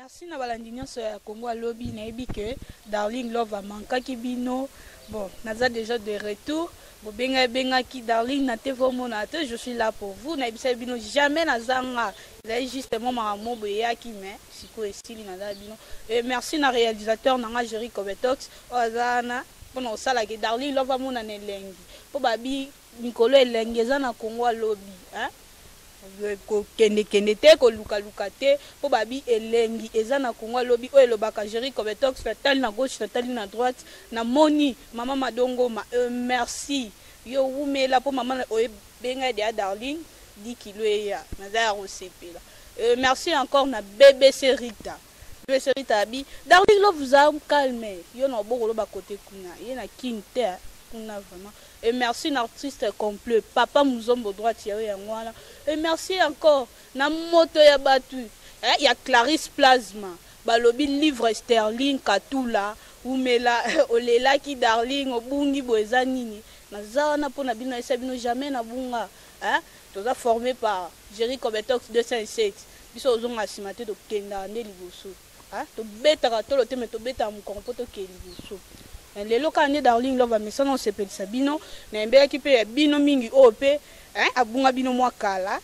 Merci na balandi nyonso ya Congo alobi na yebi que Darling Love a manqué bino. Bon, naza déjà de retour. Bo benga ki Darling na te vomona te, je suis là pour vous. Na yebisa bino jamais nazanga. C'est justement ma maman boya ki mais siko estili naza bino. Et merci na réalisateur nanga Jerry Kobetox ozana pona osala ke Darling Love amona na elengi. Po babi Nikolo elengi eza na Congo alobi, hein? Ko kende te ko luka te po babi elengi eza na Congo lobi o elobaka Jerry Kobetox tal na gauche tal na droite na moni mama madongo merci yo umela po mama o benga de Darling 10 kilo ya naza rosepela merci encore na BBC Rita abi Darling Love vous a calmé yo na bokolo ba côté kuna ye na kinte kuna vraiment. Et merci l'artiste complet Papa Muzombo droite ya ngwana. Et merci encore na moto ya batu. Il y a Clarisse Plasma, balobi livre Sterling Katula, umela olela ki Darling obungi boeza nini. Nazana pona bino esa bino jamais na bunga. Toza formé par Jerry Kobetox 207. Biso ozonga simate to kenda nde liboso. To beta ka tolo te me to beta mu kompoto ke liboso. Les locaux Darling Love a mis ça dans ce petit sabino, n'embêtez qui peut bino mingi op, abunga bino moi kala,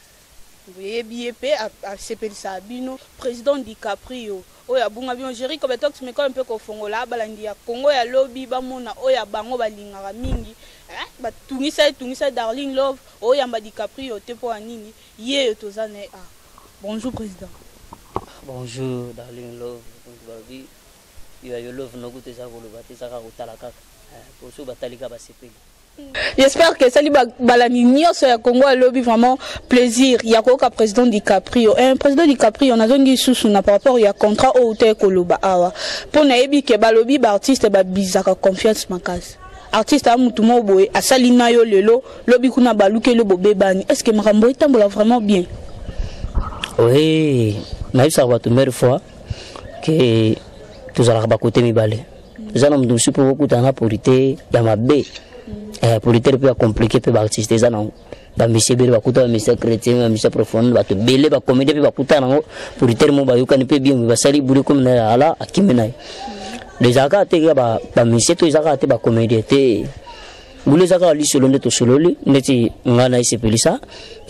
vous voyez BEP à ce petit sabino, président DiCaprio, oya bunga bino Jerry Kobetox mais quand un peu kofongo là, balandia Congo ya lobby bamona oya bango balingara mingi, ba tungisa Darling Love, oya mba DiCaprio te po anini, ye tozane a. Bonjour président. Bonjour Darling Love, baby. J'espère que ça balani nyonso ya Congo alobi vraiment plaisir. Il y a quoi président DiCaprio. Un président DiCaprio on a zongi susu na par rapport ya contrat au te koloba awa. Pour na yebi ke balobi ba artiste ba bizaka confiance makasi. Artiste a mutu mo boye asali na yo lelo lobi kuna baluke lo bobebani. Est-ce que makambo etambola vraiment bien? Oui, na yisa ba tumere fois que tous à la côté mibale. Les hommes nous supposent beaucoup d'ana polité, y a ma B. Polité peut compliquer peut artiste les anons. Ba monsieur bele ba kuta monsieur chrétien ba monsieur profond ba to bele ba comédie ba kuta nango polité mo ba yuka ni pe bien ba sali buri comme na ala akimena. Les aga te ba monsieur to aga te ba comédie te. Bule zaka li solo ndeto solo li ndeti ngana ise pelisa.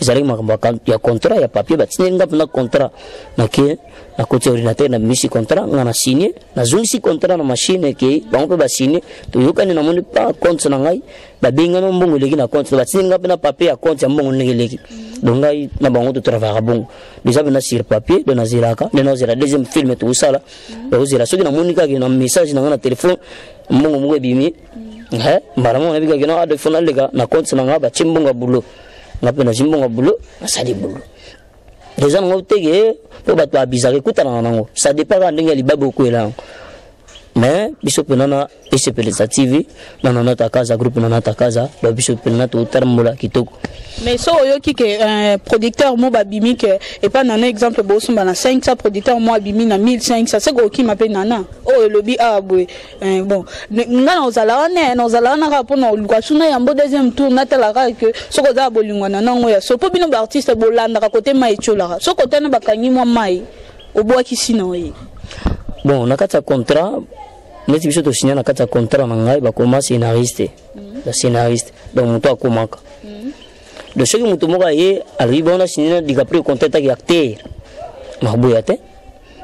Ezali makambo ya contrat ya papier ba tinenga na contrat na ke na côté ordinateur na misi contrat ngana signé na zone si contrat na machine ke ba on ba signé to yokani na moni pa compte na ngai ba benga no mbongo leki na compte ba tinenga na papier ya compte ya mbongo leki donc ngai na bango to travailler bon déjà na sur papier de na ziraka de na zira deuxième film to sala ba zira soki na moni ka ke na message na ngana téléphone mbongo mo bimi maramo na biga gena de fona lega na compte na ngaba chimbonga bulo ngapena chimbonga bulo asali bulo déjà ngo tege po bato abizaka kutana nango ça dépend ka ndenge libabo ko ela mais biso penana esepeleza TV na takaza groupe na takaza ba biso penana to tarmola kitoko mais so oyoki ke producteur mo babimi ke et pas nana exemple bo somba na 500 producteur mo babimi na 1500 c'est ko ki m'appelle nana o lobi abwe bon ngana ozala na rapona olukwa suna yambo deuxième tour na tala que soko za bolingwa na nango ya so po bino ba artiste bolanda ka côté mai chola soko tena bakanyi mo mai obwa kisina oyi bon nakata contrat neti biso to signer nakata contrat na ngai ba koma scénariste la scénariste donc muto akomaka de ce que muto moka ye arrive on a signé DiCaprio contrat avec acteur maboya te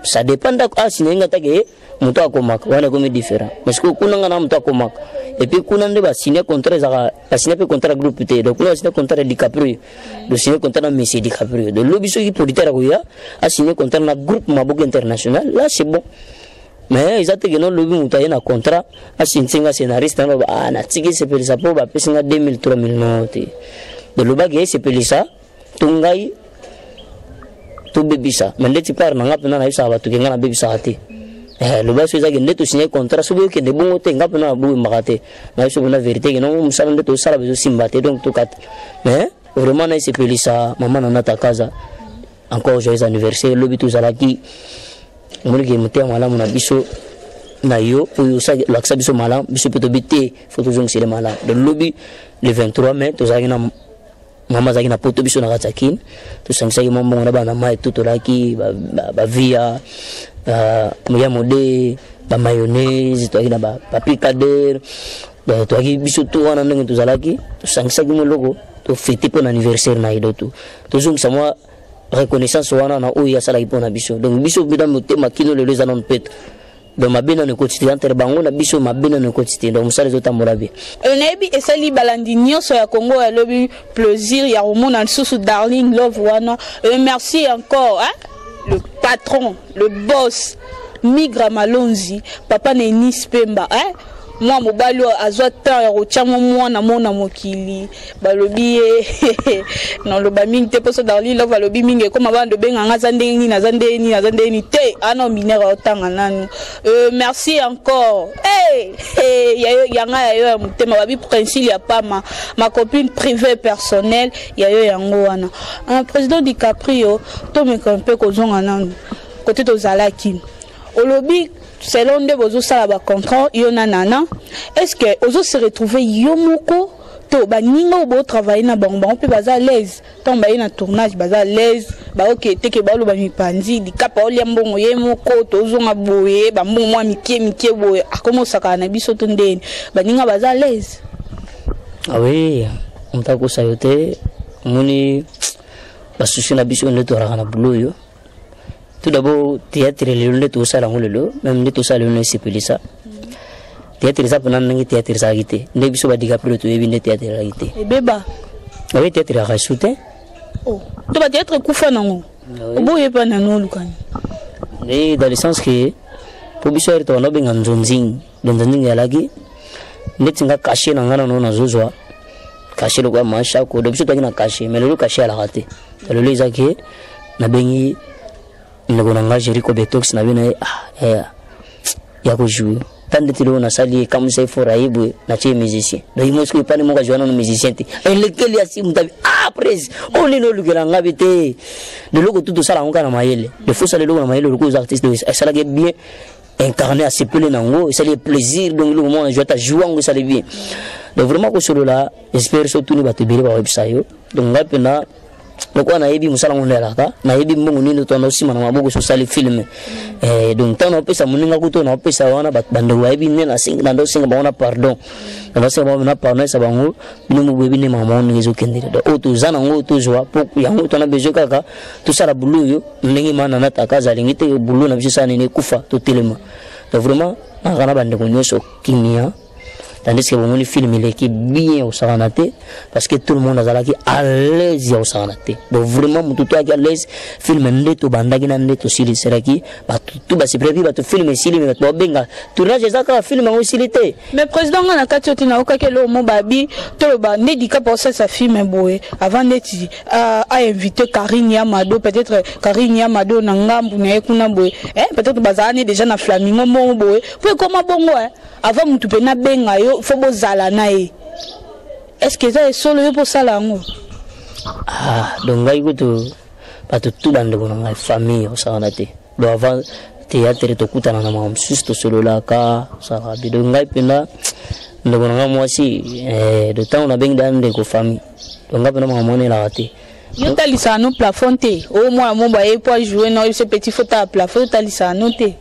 ça dépend da signer ngata ke muto akomaka wana comme différent parce que kuna ngana muto akomaka et puis kuna nde ba signer contrat za ba signer pe contrat groupe te donc kuna signer contrat DiCaprio de signer contrat na monsieur DiCaprio de lobiso qui politique ko ya a signer contrat na groupe Maboko international là c'est bon. Mais ils ont dit que non, le but est un contrat. À Sintinga scénariste, on a tigé ce pelisa pour ba pesinga 2003 notes. De le bagage ce pelisa, tungai, tu bebisa. Mais les tipars n'ont pas na isa ba tu kenga na bebisa ati. Le bagage c'est que neto signé contrat, souvent que de bon côté, ngapa na bu makate. Na iso na vérité que non, musala neto sala bezo simbate donc tout kat. Mais vraiment na ce pelisa, maman na ta casa. Encore joyeux anniversaire, le but uzalaki. Muliki mutia malamu na biso na yo pour ça l'accès biso malam biso peut bité photo zong sele malam de lobby le 23 mai to zaki na mama zaki na poto biso na katsakin to sangisa ki mambo na bana mai tuto laki ba via ya modé ba mayonnaise to ina ba picader to agi biso to wana ndenge to zalaki to sangisa ki moloko to fêter pour anniversaire na ido to zung sama reconnaissance wana na oya sala ipona biso donc biso bida motema kino le les anon pet donc mabena ne quotidien entre bango na biso mabena ne quotidien donc ça les autres morabi nebi esali balandi nyonso ya Congo ya lobi plaisir ya romona sous Darling Love wana merci encore hein le patron le boss Migra Malonzi papa Nenis Pemba hein moi mobali azwa temps ya kochamo mwana mona mokili balobi non lo ba mingi te poso Darling Love balobi mingi koma bando benga ngazandeni nazandeni te ano minera otanga nanu merci encore yayo yanga yayo mutema babi principe ya pama ma copine privée personnelle yayo yango wana président DiCaprio to me kampe kozonga nanu côté to zalaki olobi selon de bozo sala ba contrat yona nana est-ce que ozo se retrouver yomoko to ba ninga bo travailler na bango on peut baza l'aise tant ba na tournage baza l'aise ba OK teke ba lo ba mipandi di kapa oli mbongo yemoko to zonga boye ba mbongo mwa mikie boye akomo saka na biso to ndeni ba ninga baza l'aise ah oui on t'a ko sayote moni ba sushi na biso ne to rana buloyo. Tout d'abord, théâtre le tout ça l'angolo, même le tout ça le c'est plus ça. Théâtre ça pendant que théâtre ça agité. Ne biso ba DiCaprio to ebine théâtre agité. Et beba. Oui, théâtre a rajouté. Oh, to ba théâtre kufa nango. Oboye pa nango lukani. Mais dans le sens que pour biso to na benga nzonzing, nzonzing ya lagi. Netinga caché na ngana no na zozwa. Caché le kwa masha ko de biso to na caché, mais le caché à la raté. Le les aké na bengi nanga Jericho Betox na bina ya ko jouer tande tilo na sali comme ça faut raibu na chez musicien do imo sko pani mo ka joana no musicien ti lequel ya si mutabi après on est no lugela ngabite de loko tout ça la on kana mayele de faut ça le loko na mayele loko artistes de ça la bien incarné à sepele nango ça les plaisir donc le moment je ta jouer ngo ça les bien donc vraiment ko solo là j'espère surtout ni batebele ba website donc ngapena donc on a ebi musala ngondela ka na ebi mbongo nino to na sima na maboko so sali film donc tant on peut ça muninga kuto na peut ça wana bande wa ebi ne na singa na ndo singa ba wana pardon na basa ba na pardon ça bango bino mu bebi ne mama on ngezo kendira do oto zana ngo to joa poku yango to na bezo kaka to sala buluyo ndenge mana na takaza lingite bulu na biso sana ne kufa to telema donc vraiment na kana bande ko nyoso kimia. Tandis que bon les films il est bien au Saranate parce que tout le monde a qui à l'aise au Saranate donc vraiment tout toi qui à l'aise film ndeto bandaki na ndeto sili seraki ba tout ba se prévu ba to film sili mais ba benga tournage ezaka film en oscillité mais président na kati na okake lo mo babi to ba ndika pour ça film boye avant d'être a invité Karine Yamado peut-être Karine Yamado na ngambu na ekuna boye peut-être bazane déjà na Flamingo mo boye pour comment bongo avant mutu pe na benga yo faut bozala na e est-ce que ça est solo yo pour ça là ngo donc ngai kutu patu tu bande ko ngai famille o sa na te do avant théâtre to kutana na mam susto solo la ka ça va bi donc ngai pena ndo ko ngai moi si de temps on a benga dande ko famille donc ngai pena mamone la te yo talisa no plafond te au moins mo ba e pour jouer no ce petit faute à plafond talisa no te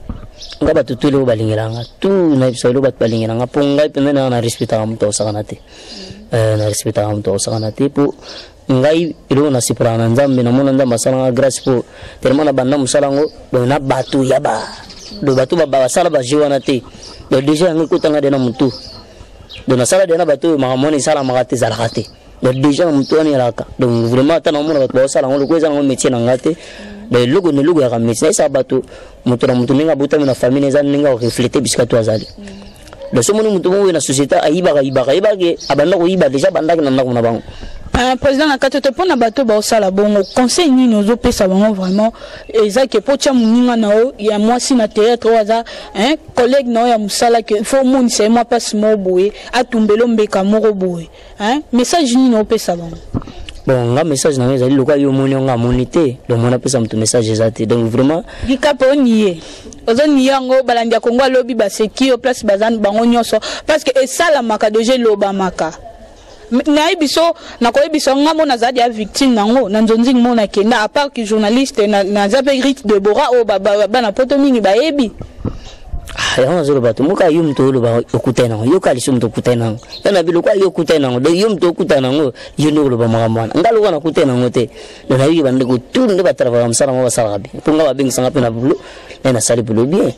nga batutu le balingelanga tu na bisalo bat balingelanga ponga ipena na respecta mto sakanate na respecta mto sakanate po ngai ilo na sipra na nzambe na mona nzamba sala grâce po tellement na banda musalango do na batu ya ba do batu ba sala ba jiwana te do déjà ngi kutanga de na mutu do na sala de na batu mahamoni sala magate zalakate do déjà mutu ani raka donc vraiment ta na mona ba sala ngolo kweza ngo métier na ngate le logo ne logo ya métier ça bato mutu na mutu ninga buta na famille za ninga refléter bisika to azali le somo mutu mo na société ayiba ke abanda ko yiba déjà banda na ndako na bango président na katoto pona bato ba osala bongo conseil ni nozo pesa bango vraiment ezaki pocha muninga nao ya mwasi na théâtre waza collègue nao ya musala que faut mon c'est moi pas mo boye atumbelo mbeka moko boye message ni no pesa bango bon nga message na ngeza loka yo moni nga monité donc mona pesa mtu message ezate donc vraiment dikapo nié ozoni yango balandia Kongo lobi ba seki au place bazan bango nyoso parce que esala maka doje loba maka na biso na ko biso ngamo na zadi ya victime nango na nzonzi mona kenda à part que journaliste na zape Rite Deborah o bana poto mingi bayebi yango zolo bato muka yum to lo ba okutena yo kali sum to kutena yana bilo kwa yo kutena de yum to kutena ngo yino lo ba magamana ngalo kana kutena ngote na yi bande ko tunde batrava msala mo basala bi punga ba bing sanga pena bulu na sali bulu bien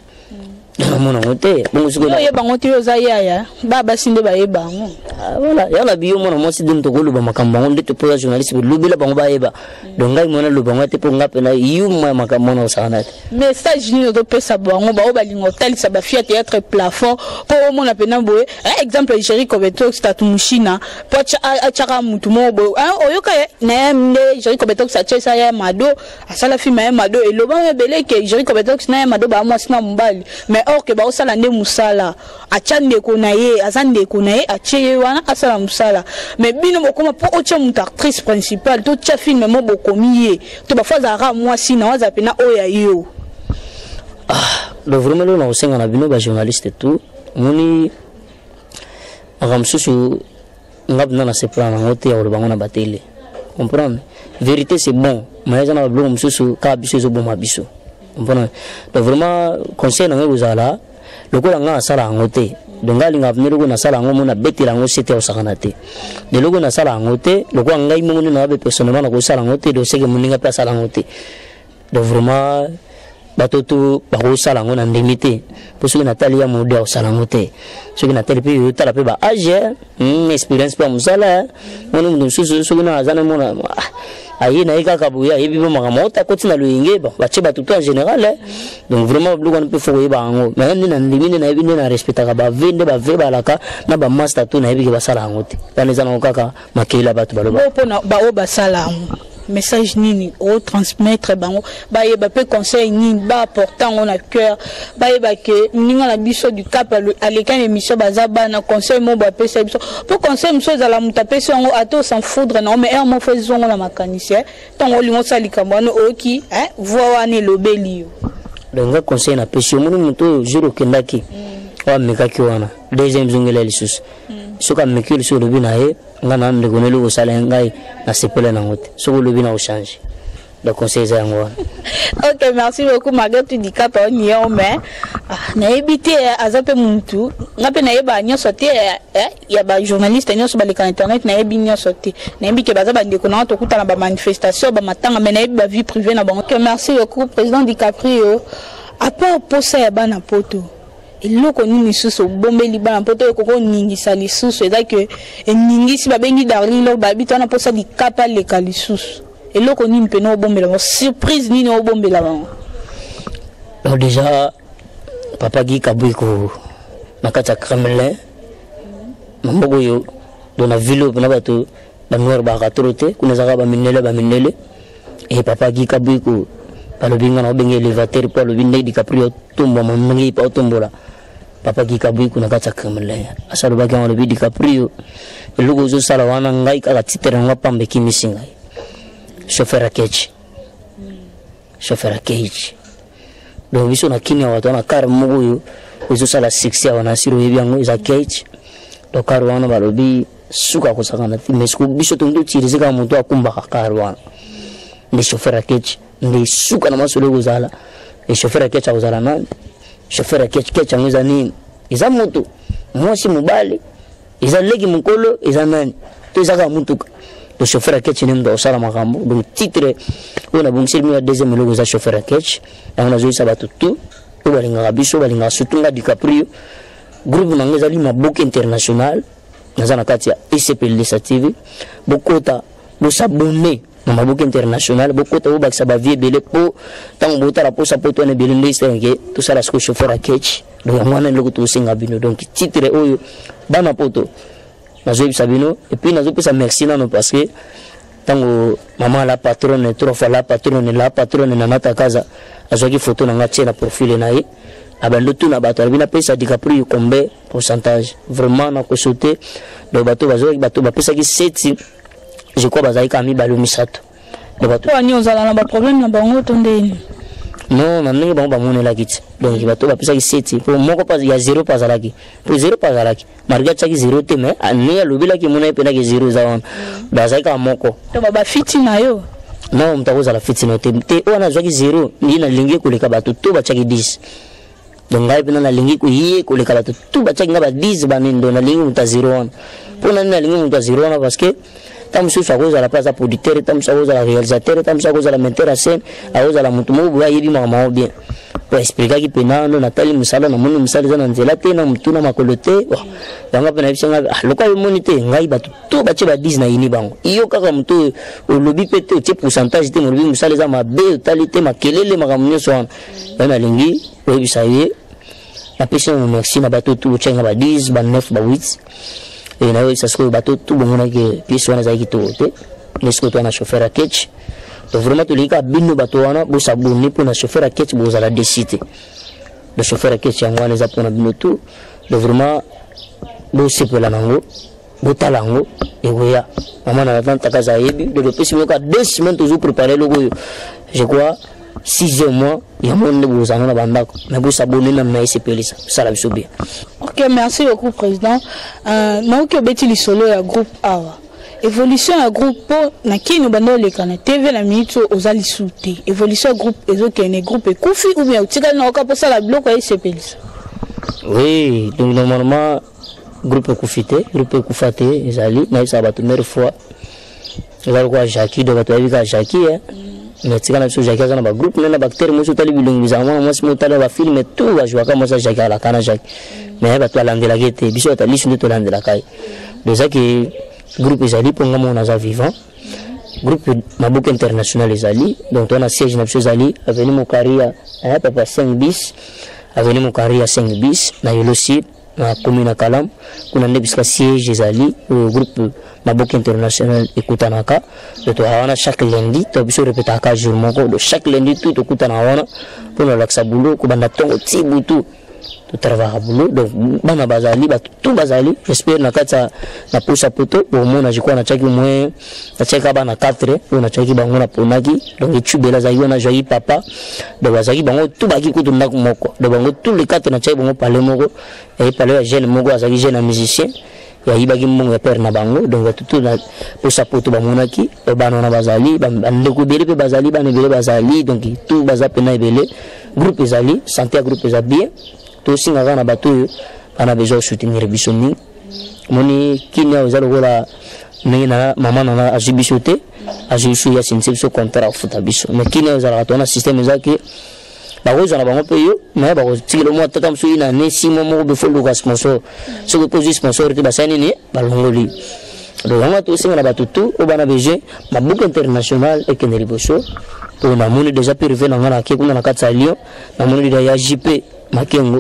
na mona ngote bungu suko yo ba ngote yo za yaya baba sinde ba yeba ngo voilà yana biyo mona mo sidum to ko lo ba makamba ngo to poza journaliste bi lubila bango ba yeba dongai mona lo ba ngote punga pena yum ma makamona usana message ni to pesa bango ba o ba lingo tali sa ba fia théâtre plafond po o mona pena boye exemple Jerry Kobetox tatumushina po achaka mutu mo bo oyoka na mne Jerry Kobetox achesa ya mado asala filma ya mado eloba mebele ke Jerry Kobetox na ya mado ba mwasi na mbali mais or que ba osala nde musala achande ko na ye azande ko na ye acheye wana asala musala mais bino bokoma po ocha mutu actrice principale to cha film mo bokomiye to ba faza ra mwasi na waza pena oya yo le vraiment là on senga na bino ba journaliste tout moni agamsusu ngabna na seplan ngote ya bango na batele comprendre vérité c'est bon mais ça na blo msusu ka biso zo bon mabiso comprendre donc vraiment conseil na ngozala lokola nga sala ngote dongali ngavnelo ko na sala ngo mona betela ngo sete osakana te de logo na sala ngote lokola ngai mo na be personnellement na ko sala ngote do seke moninga pa sala ngote donc vraiment batoto bako sala ngo na ndimité pour ce que Natalia modé au sala ngote ce que Natalia pe yotala pe ba age expérience pa musala on nous susu ce que na azana mona ayi na ika kabuya yebi bo makamota ko tina loyenge ba bache batuto en général donc vraiment bloko on peut foyer ba ngo mais na ndimine na yebi na respecta ka ba vende ba ve balaka na ba master to na yebi ke ba sala ngote kana zana okaka makela batu baloba bo pona ba o ba sala message nini o transmettre bango ba yeba pe conseil nini ba portant on a cœur ba yeba ke ninga la biso du cap à l'écran émission bazaba na conseil mo ba pesa biso pour conseil mso za la mutape so ngo ato sans foudre non mais mo faisons na mécanicien tango lingo salika mbano oki voix wane lobeli donc conseil na pesa mo muto juro kendaki wa mekaki wana deuxième zongela lisusu soka mekili so lobi na ye ngana ndeko nelo sala ngai na sepele na ngote so lobi na o changer le conseil za ngo. OK, merci beaucoup Marguerite Dikap on y mais na ebité azape muntu ngape na yeba nyoso te ya ba journaliste nyoso ba leka internet na yebi nyoso te na yebi ke baza ba ndeko na to kuta na ba manifestation ba matanga mais na yebi ba vie privée na bango. Merci beaucoup président DiCaprio à part posa ya bana poto eloko nini susu bombeli bana poto ekoko ningisa lisusu eza ke ningisi babengi Darling lo babita na posa DiCap leka lisusu eloko nini peno bombela surprise nini obombela bango. Donc déjà papa Guy Kabwiko nakata Kremlin mbogo yo dona ville na bato ba noir ba katrote kuna zaka ba minele et papa Guy Kabwiko balobinga na bengi elevateur pour le binde DiCaprio tombo mangi pa tombola papa Guy Kabwiko nakata Kremlin asalo ba kan le DiCaprio eloko zo sala wana ngai kaka titre nga pambe kimisinga chauffeur à cage donc biso na kinya watu na car mogo yo biso sala 6 ya wana siro yebi yango za cage donc car wana balobi suka ko sakana mais ko biso to ndo tirize ka muntu akumba ka car wana ni chauffeur à cage ni suka na masolo gozala et chauffeur à cage azala nani chauffeur à cage ngoza nini iza moto mwasi mubale iza legi mukolo iza nani to izaka muntu le chauffeur à ketch ndo sala makambo donc titre on a bongisi mi deuxième logo za chauffeur à ketch on a zoisa sabatu tout to balinga biso balinga sutunga DiCaprio groupe nangeza li maboke international nazana kati ya ICPLD TV bokota bo s'abonner na maboke international bokota bo bakisa ba vie belé po tango bota la posa poto ne belende senge to sala sko chauffeur à ketch donc ngwana logo to singa bino donc titre oyo bana poto nazo sabino et puis nazo pesa merci nano parce que tango maman la patronne trois fois la patronne na nata kaza azoki photo na ngati na profil na ye abando tuna bato bina pesa DiCaprio combien pourcentage vraiment na ko sauter do bato ba pesa ki 7 je crois bazai ka mi balo misato do bato ani ozala na ba problème na bango tondeni non na ndenge bango bamonelaki ti donc bato bapesaki 7 po moko pas ya 0 pas alaki po 0 pas alaki marga tiaki 0 te mais ndenge alobelaki mona ye mpenaki 0 eza wana bazalaki kaka moko to babafiti na yo non moto akozala fiti na yo te oyo wana azwaki 0 ndi nalingi koleka bato to batiaki 10 donc ngai mpe nalingi ye koleka bato to batiaki ngai ba 10 banini donc nalingi moto ya 0 wana mpo nani nalingi moto ya 0 wana parce que ta mosusu akozala mpe aza producteur ta mosusu akozala réalisateur ta mosusu akozala metteur à scène akozala moto moko boye ayebi makambo yango bien po explikaki mpe nano natali mosala namoni mosala eza na nzela te na motu na makolo te yango mpe nayebisi ngai lokola yomoni te ngai bato to batie ba 10 na yini bango iyo kaka moto olobi mpe te otie pourcentage te molobi mosala eza mabe otali te makelele makambo nyonso wana yo nalingi oyebisa ye napesi na merci na bato tu otianga ba 10 ba 9 ba 8 et na ça se bateau tout bon on a que pièce wana za kito te lesko to na chauffeur à ketch donc vraiment to lika bino bateau wana bo sabuni pour na chauffeur à ketch bo za la décité le chauffeur à ketch yango wana za pour na bino tout donc vraiment bo sepela nango bo talango et oya mama na tanta kaza yebi de le pesi moka 2 semaines toujours préparer logo je crois 6 mois ya monde bo na bandako mais bo sabuni na na sepelisa ça la biso bien. Ok, merci beaucoup, Président. Nous avons bâti solo ya groupe Awa. Évolution ya groupe, na qui nous bandons les canaux TV la minute aux ali souté. Évolution groupe, et autres qui groupe et Koufi ou bien, tu as n'a pas ça la bloc à SPLS. Oui, donc normalement, groupe Koufité, groupe Koufate, ils allaient, mais ça va première fois. Ils allaient quoi, Jackie, donc tu as vu Jackie, hein. Mais tu as vu Jackie, dans le groupe, mais la bactérie, moi, je suis allé moi, je suis allé film, mais tout va jouer comme ça, Jackie à la canne, Jackie. Mais tu as l'anglais la guette, puis tu as l'issue de l'anglais la caille. Déjà que groupe les alliés pour moi on a vivant, groupe Mabouk international les alliés, donc on a siège na les alliés, avenue Mokaria, papa 5 bis, avenue Mokaria 5 bis, na Yolosi, na commune à Kalam, on a nebisca siège les alliés, le groupe Mabouk international ekutanaka, donc on a chaque lundi, tu as besoin de répéter à jour mon de chaque lundi tout ekutana pour le laxa boulot, ko banda tongo tibutu. Tout travail à boulot donc bana bazali tout bazali j'espère na kata na posa poto au moins na jiko na chaki moins na cheka bana 4 on a chaki bango na ponaki donc etube la zayo na joyi papa donc bazali bango tout baki kutu ndako moko donc bango tous les 4 na chaki bango parler moko et parler à jeune moko azali jeune musicien ya ibaki mbongo ya père na bango donc tout na posa poto bamonaki bana na bazali bandeko bele pe bazali bana bele bazali donc tout bazape na ebele groupe ezali santé groupe ezali bien tout si ngaka na bateau on a besoin de soutenir bisoni moni kinya ozalo kola nina mama na ajibisote ajisu ya sinse so contrat au futa biso mais kinya ozalo tona système ezaki ba roza na bango peyo mais ba roza tikelo mo taka msu ina ne 6 mois mo be folo ga sponsor so ko posi sponsor te basani ni ba longoli donc on a tout singa na bateau tout au bana besoin Mabouk international et keneli boso to na moni déjà privé na ngana ke kuna na katsa Lyon na moni déjà ya JP Makengo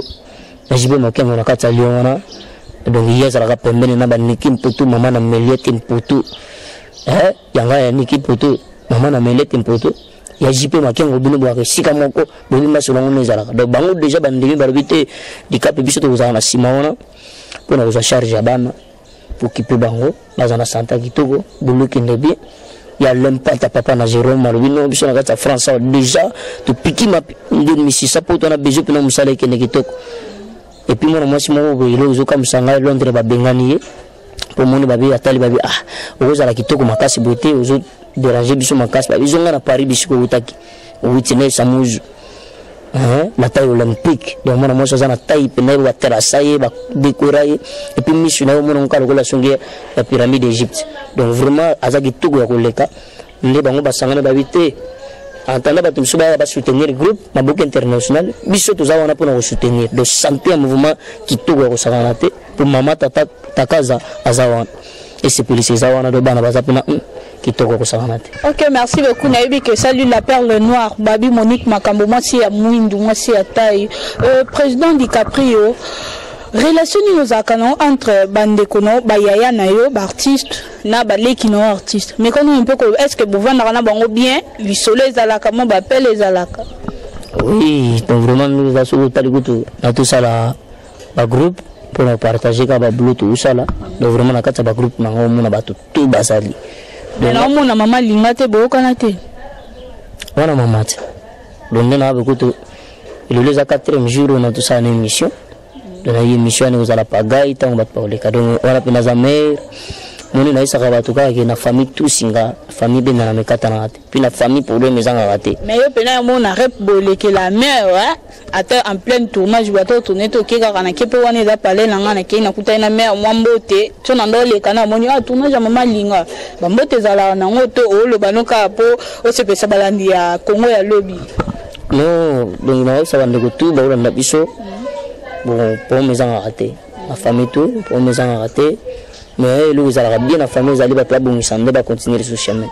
na jibe Makengo na kata Lyon wana donc yeza la pembeni na baniki mputu mama na meliete mputu yanga ya niki mputu mama na meliete mputu ya jipe Makengo bino bwa sika moko bobi masolongo nezala donc bango déjà bandimi barbité dikape biso to za na sima wana pona uza charge ya bana pour kipe bango bazana santa kitoko buluki ndebi ya l'impact papa na Jérôme Malvino biso na kata France déjà to piki ma ndimi ça pour ton besoin pour musala kene kitoko et puis moi si mo bo zo comme sanga Londres ba bengani pour moni babi atali babi oza la kitoko makasi beauté ozo déranger biso makasi ba biso na Paris biso ko utaki uitine samuju la taille olympique donc moi ça na taille pena ba terrasse ba décorer et puis missionnaire mon onka la songe la pyramide d'Égypte donc vraiment azaki tugo ya koleka nde bango basangana babité entendre bato suba ba soutenir groupe Mabouk international biso to zawana pour soutenir de santé un mouvement qui tugo ko sangana te pour mama tata takaza azawana et c'est pour les zawana de bana bazapena Ok, merci beaucoup. Naïbi que salut la perle noire, Babi Monique Makambo, moi c'est à Mouindou, moi c'est à Taï. Président DiCaprio, relation nous a canon entre Bandekono, Bayaya Nayo, artiste, na Balekino artiste. Mais quand on peut est-ce que Bouvan n'a pas bien, lui soleil Zalaka, mon bapel les Zalaka. Oui, donc vraiment nous avons tout ça là, le groupe pour nous partager comme Bluetooth tout ça là. Donc vraiment na kata ba groupe na ngomuna bato tout basali. Mais non, mon maman lingate beau canate. Wana maman. donc on a beaucoup de le les 4e jour on a tout ça une émission donc une émission nous allons pas gagner tant on va parler donc on a pena za mère moni na isa ka batu ka ke na famille tout singa famille ben na mekata na ate puis na famille problème ezanga raté mais yo pena mo na rep bolé que la mère ouais ata en plein tournage ba to tourner to ke ka na ke pe wana za parler na ngana ke na kuta na mère moi mbote to na ndole kana moni a tournage mama linga ba mbote zala na ngoto o lo banoka po o se pesa balandi ya Congo ya lobby non donc na isa bande ko tout ba na biso bon pour mes ans raté ma famille tout pour mes ans raté mais lui ils allaient bien la famille ils allaient pas bon ils va continuer sur chemin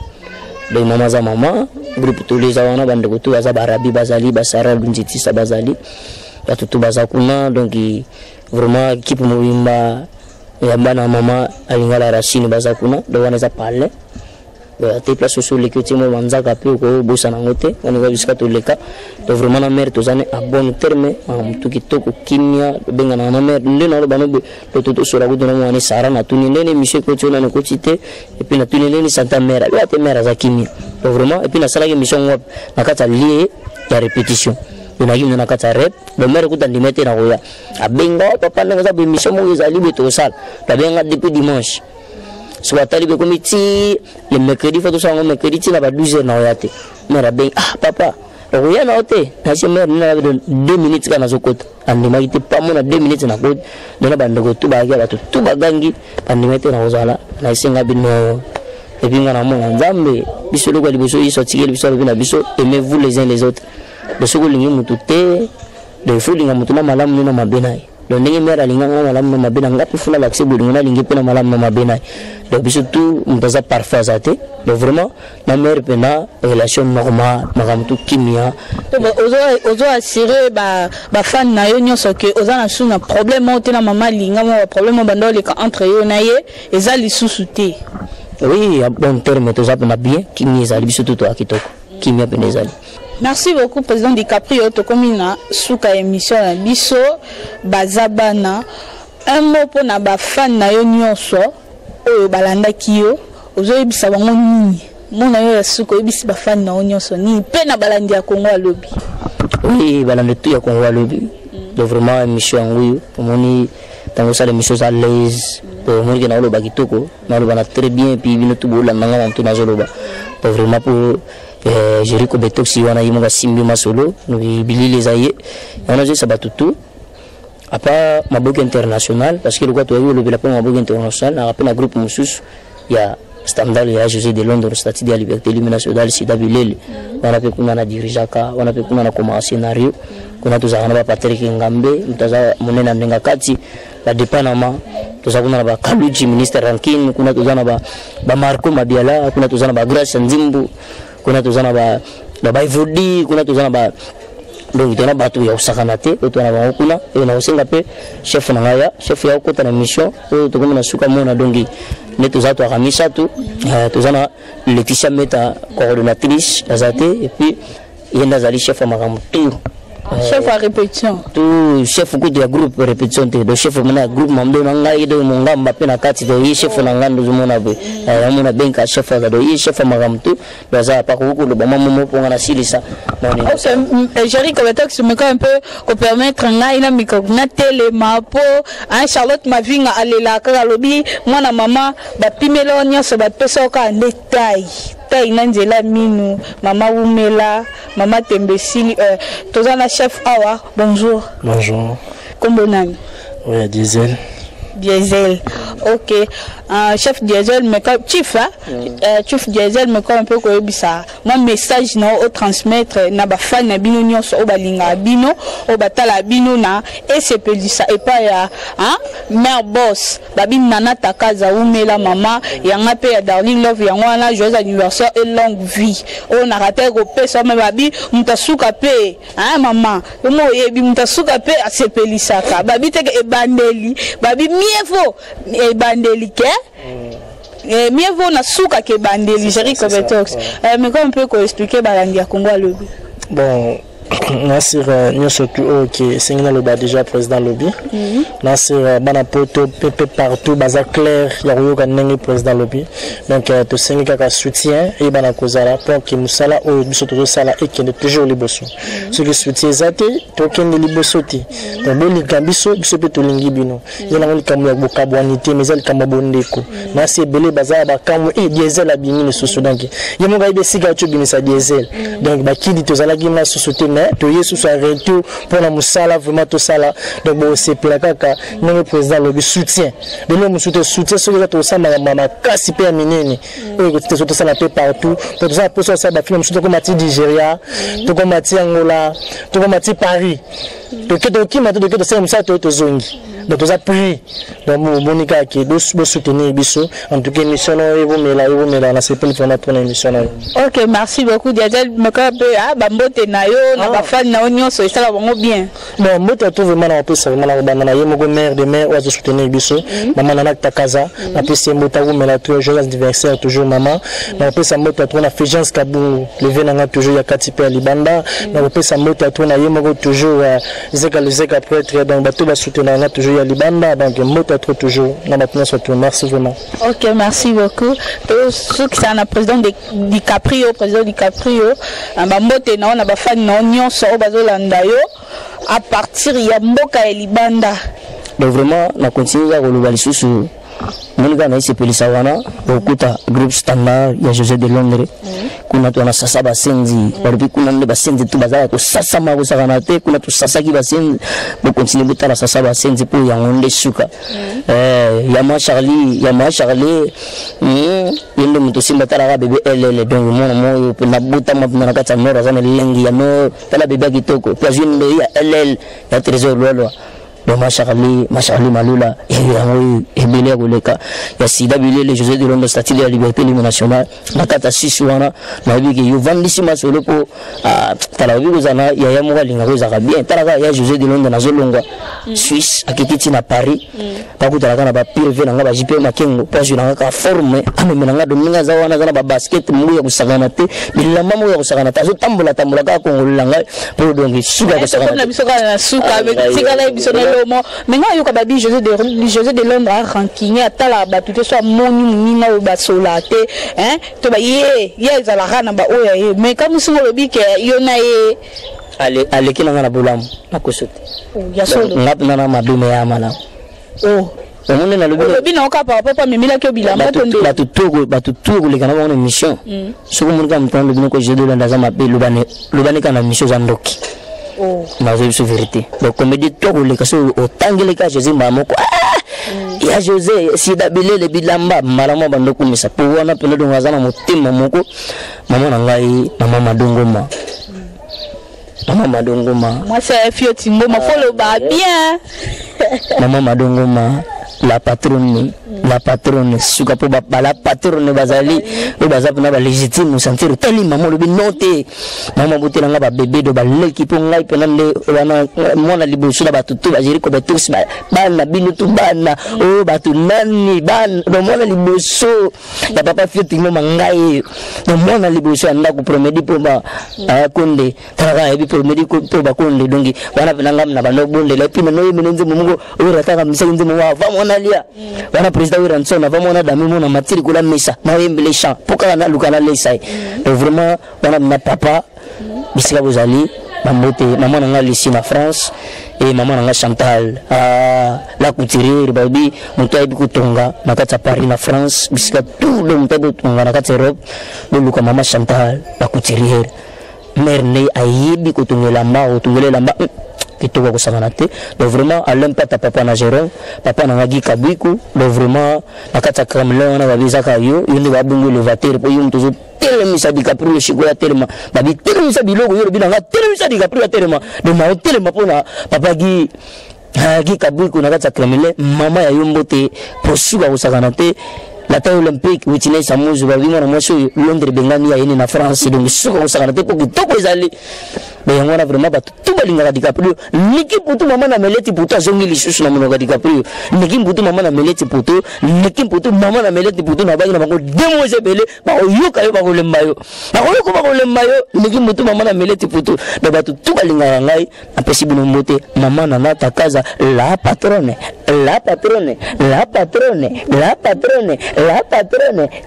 donc maman groupe tous les gens on a bande ko tout za barabi bazali basara lunjiti sa bazali ya tout bazakuna donc vraiment équipe mobimba ya bana mama alingala racine bazakuna donc on a parlé te place sur les côtés mo manzaka pe ko bosa na ngote on va jusqu'à tous les cas donc vraiment la mère tozane à bon terme tout kitoko kimia benga na mère ndena lo banobe to sur la route na mo ni sara na tuni ndene monsieur ko tona na kotite et puis na tuni ndene santa mère ya te mère za kimia donc vraiment et puis na sala ke mission ngop na kata lié ya répétition on a eu na kata rep le mère ko tandi mete na roya abenga papa na za mission mo ezali beto sala la benga depuis dimanche soit talibé comme ici le mercredi faut tout ça on mercredi tu na ba 12h na oyate mera ben ah papa oya na ote na se mera na 2 minutes kana zokota andi magite pa mo na 2 minutes na ko dona bando ko tuba ga tu bagangi andi mete na ozala na singa bino et puis ngana mo nzambe biso lo ko liboso iso tikeli biso bina biso aimez-vous les uns les autres de ce que lingi mutute de fu linga mutuna malamu na mabenai donc ndenge mère alinga malamu na mabena ngapi fula l'accès bolingo na lingi pena malamu na mabena donc surtout mbaza parfait zate donc vraiment na mère pena relation normale makamtu kimia ozo assurer ba fan na yo nyonso ke oza na suna problème o te na mama linga mo problème bando le entre yo na ye eza lisusu te oui à bon terme to zapena bien kimia za biso tout akitoko kimia pena ezali. Merci beaucoup président DiCaprio to komina suka émission na biso bazabana un mot pour na ba fan na yo nyonso oyo balanda kiyo ozo yebisa bango nini mona yo suka yebisi ba fan na yo nyonso ni pe na balandi ya Congo alobi oui balandi tout ya Congo alobi donc vraiment émission nguyo pomoni tango sala émission à l'aise pour moi na lo bakitoko na lo bana très bien puis bino tout bola nanga on tout na zoloba donc vraiment pour Jericho Betoxi wana yimo ba simbi masolo no bilili zaye on a juste sabatutu apa maboki international parce que le quoi tu as vu le bila pour maboki international na rappel na groupe musus ya standard ya José de Londres statut de la liberté illumination dal sida bilele wana pe kuna na dirijaka wana pe kuna na koma scénario kuna tuzana ba Patrick Ngambe mtaza monena ndenga kati la dépanama tuzana kuna ba Kaluji ministre Rankin kuna tuzana ba Marco Mabiala kuna tuzana ba Grace Nzimbu kuna tuzana ba Ivodi kuna tuzana ba donc tona batu ya usakanate tona ba kuna e na usenga pe chef na ngaya chef ya ukota na mission to comme na suka mona dongi ne tuzato akamisa tu tuzana Laetitia Meta coordonnatrice azate et puis yenda zali chef makamtu chef à répétition tout chef ko de groupe répétition de chef mena groupe mamdo na ngai do mongamba pe na kati do yi chef na ngando zumona be amuna benka chef za do yi chef magamtu baza pa ko lo bama momo ponga na silisa Jericho Betoxi me un peu ko permettre ngai na miko na télé mapo Charlotte Mavinga alela ka lobi mwana mama ba pimelo nyonso ba pesa ka détail tay nanzela minu mama umela mama tembesili tozana chef awa bonjour kombo nani oui Diesel ok chef Diesel mais chief chief Diesel mais un peu ko yebisa moi message na au transmettre na ba fan na bino nyonso o balinga bino o batala bino na esepelisa epa ya mère boss babi nana takaza umela mama yanga pe ya Darling Love yango wana joyeux anniversaire et longue vie o na rater ko pesa me babi mutasuka pe mama mo yebi mutasuka pe asepelisa ka babi teke ebandeli babi mieux et bandeli ke mieux vaut na suka ke bandeli Jericho Betoxi mais comme on peut expliquer balandi ya Congo alobi bon Nasir surtout OK singina le déjà président lobby Nasir bana poto pepe partout baza clair ya yoka ndenge président lobby donc to singi kaka soutien et bana kozala pour que musala o biso to sala et que toujours liboso ce que soutien zate to kende liboso ti donc boni kambiso biso pe to lingi bino yana ngoli kamu ya bokabwanité mais elle kama bondeko Nasir belé baza ba kamu et diesel abimi le soso donc yemo ga ibe siga to bimisa diesel donc ba kidi to zala gimna société mais to yesu so arrêté pour la musala vraiment tout ça là donc bon c'est plakaka le président le soutien de nous soutien sur les autres ça mama kasi pe minene et que tout ça la paix partout pour ça pour ça ba film surtout comme Mati Nigeria to comme Mati Angola to comme Mati Paris to que qui m'a de que ça ça to zongi donc ça pris donc monika qui doit soutenir biso en tout cas mission et vous mais là na c'est pour notre émission. OK, merci beaucoup Diadel meka pe ba mbote na yo na ba fan na onyo so ça va bien. Bon mbote to vraiment na pesa vraiment na na yemo go maire de maire ou soutenir biso maman na takaza na pesa mbote vous mais la toujours joyeux anniversaire toujours maman na pesa mbote to na Fégence Kabou lever na toujours ya katipe ya Libanda na pesa mbote to na yemo go toujours zeka prêtre donc ba to ba soutenir na toujours ya Libanda donc mbote to toujours na maintenant surtout merci vraiment. OK, merci beaucoup. Ceux qui sont le président DiCaprio ba mbote na on ba fan na onyo so bazolanda yo à partir ya mboka ya Libanda. Donc vraiment na continuer à koloba lisusu monika na isepelisa wana okuta groupe standard ya José de Londres kuna to na sasa basenzi baripi kuna nde basenzi tu bazala ko sasa ma ko sakana te kuna to sasa ki basenzi bo continue butala sasa basenzi po ya ngonde suka ya ma Charlie yendo muto simba tala bebe elele donc mona moyo na buta mapina kata nora zana lengi ya no tala bebe kitoko kwa jinde ya elele ya trésor lolo do Charlie malula yango ebele goleka ya sida bilele José de Londres statut de la liberté nationale nakata sisi wana na biki yo vandisi masolo po tala biko zana ya ya moka linga kozaka bien tala ya José de Londres na zolongwa Suisse akititi na Paris bakutala kana ba privé nanga ba JP makengo pas na ka forme amemena nga dominga za wana zana ba basket mu ya kusakana te bilamba mu ya kusakana ta zo tambola ka kongolanga po donc suka kusakana na bisoka na suka tikala biso mais nga yo ka babi José de Londres a ranking atala ba tout soit moni ninga o ba solate hein to ba ye za la rana ba oya ye mais comme si le bi ke yo na ye ale kina ngana bulam nakosote ya solo ngapna na madume ya mana omone na lobi na okapa papa memila ke bilamba tonde batutugo le kana ba mission soko monika mtando bino ko José de Londres za mabe lobane kana mission za ndoki na zo vérité donc comme dit to le kaso otangele ka José mamoko ya José sida bilele bilamba malama bando kumisa po wana pele do ngazana mutima moko mama na ngai mama madongoma moi c'est fio timbo ma follow ba bien mama madongoma la patronne suka po ba la patronne bazali o bazapu na ba légitime sentir tali maman lobi noté mama botela nga ba bébé do ba leki po ngai pena nde wana mona liboso na batutu ba jeri ko ba tous bana binu tu bana o batu nani ban do mona liboso ya papa fioti mo mangai do mona liboso anda ku promedi po ba konde tara ebi promedi ko po ba konde dongi wana pena ngam na ba no bonde la pina no yemenze mungu o rataka msenze mo wa nalia wana président Wiranson avant mona dami mona matiri kula mesa na yembele champ poka na lukana lesai donc vraiment wana na papa bisika bozali mambote maman nga ici na France et maman nga Chantal la couturière babi muto ayi kutonga nakata Paris na France bisika tout le muto tonga nakata Europe do luka maman Chantal la couturière mère ne ayibi kutongela mbao tungelela mbao kitoko kusangana te donc vraiment à l'impact papa na Jérôme papa na ngaki kabiku donc vraiment nakata kamela na babizaka yo yende babungu levateur po yum tozo telemisa DiCaprio shikola telema babi telemisa biloko yo binanga telemisa DiCaprio telema donc ma telema pona papa gi kabiku nakata kamela mama ya yombo te posuka kusangana te la taille olympique witine samuzu ba winga na mwaso Londres bengani ya yene na France donc suka osaka te pour to ezali mais yango na vraiment ba tout balinga DiCaprio niki putu mama na meleti putu azongi lisusu na monoka DiCaprio niki putu mama na meleti putu niki putu mama na meleti putu na bangi na bango demoze bele ba yoka yo ba kolemba yo niki putu mama na meleti putu ba ba tout balinga ngai na pesi bino mbote mama na nata kaza la patrone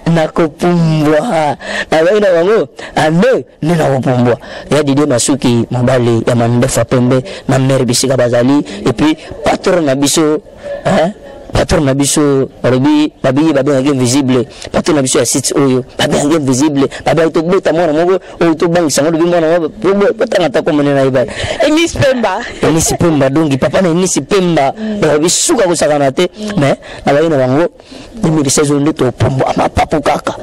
na kupumbwa na baina wangu ande nina kupumbwa ya Didie Masuki mabali ya mandefa pembe na mer bisika bazali et puis patron na biso patron na biso babi ngem visible patron na biso ya site oyo babi ngem visible babi to beta mona mo o to bang sango bi mona mo potanga ta ko mena iba Enis Pemba dongi papa na Enis Pemba babi suka ko sakana te mais na baina bango 2016 on to pombo ma papu kaka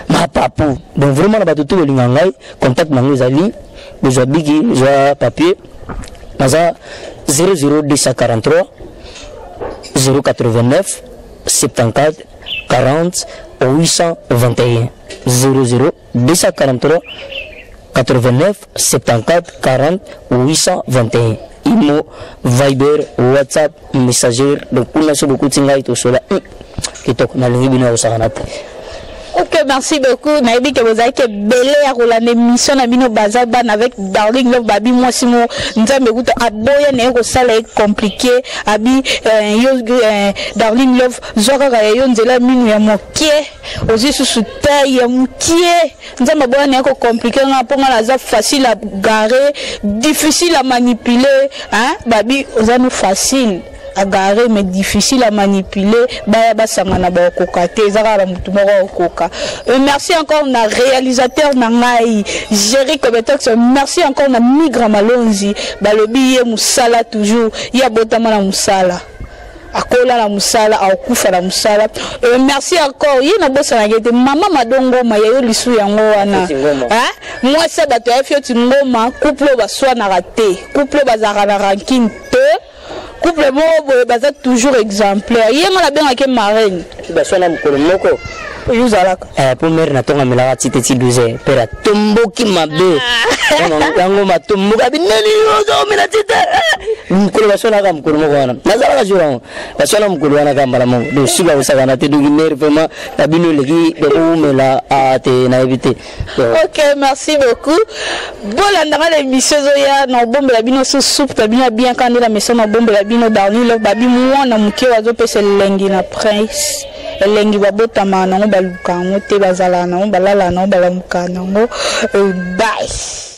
ma papu donc vraiment na batu to linga ngai contact na ngezali besoin bigi besoin papier naza 00243 089 74 40 821 00243 89 74 40 821 Imo, Viber, WhatsApp, Messenger, donc on a sur beaucoup de signes tout cela qui toque dans le webinaire au Saranat. Ok, merci beaucoup. Naïbi que vous avez que belé à rouler l'émission na bino bazaban avec Darling Love babi moi si mo nzambe kuta aboya ne ko sala compliqué abi Darling Love zoka ka yo nzela minu ya mokie ozi susu taille ya mokie nzambe boya ne ko compliqué nga ponga la za facile à garer difficile à manipuler hein babi ozanu facile à garer mais difficile à manipuler baya basangana ba kokate ezaka mutu moko koka. Merci encore na réalisateur na ngai Jerry Kobetox, merci encore na Migra Malonzi balobi ye musala toujours ya botama na musala akola la musala akufa la musala. Merci encore yena bosa na gete mama madongo ma yayo lisu yango wana moi ça bato ya fioti ngoma couple baswa na raté couple bazara na ranking te couple mo baza toujours exemplaire yenga la benga ke marraine basona mukolo moko yuzalaka pour mère na tonga melaka tite ti 12 pera tomboki mabe yango matomboka bineli yozo mena tite mukolo basona ka mukolo moko wana nazala ka jura basona mukolo wana ka mbala mo do suba usaka na te do mère vraiment la bino leki de mela a te na éviter. Ok, merci beaucoup. Bolanda ka l'émission zoya na bombe la bino sous soupe ta bien quand la maison na bombe la bino Darling Love babi mwana muke wazo pese lengi na prince elengi babotama nango baluka ngo te bazala nango balala nango balamuka nango bye.